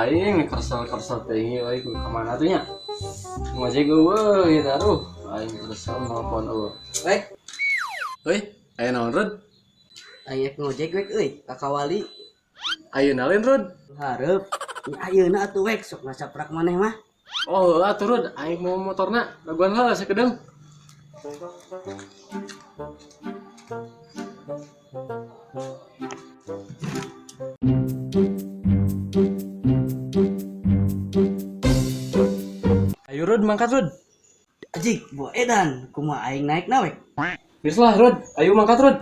aing kersel teh euy ku ka tuh nya. Ngojek euy eta aduh aing kersel nelpon euy. Wek, Euy, aya naon Rod? aya ngojek wek euy, Kakak Wali. Ayeuna lain Rod. Hareup. Ayeuna atuh wek sok ngasaprak maneh mah. Oh, atuh Rod, aing mau motorna laguan heula sakedeung. Ayo Rod, mangkat Rod. Ajik, Bu Edan, kumaha aing naik na wek. Geus lah Rod, ayo mangkat Rod.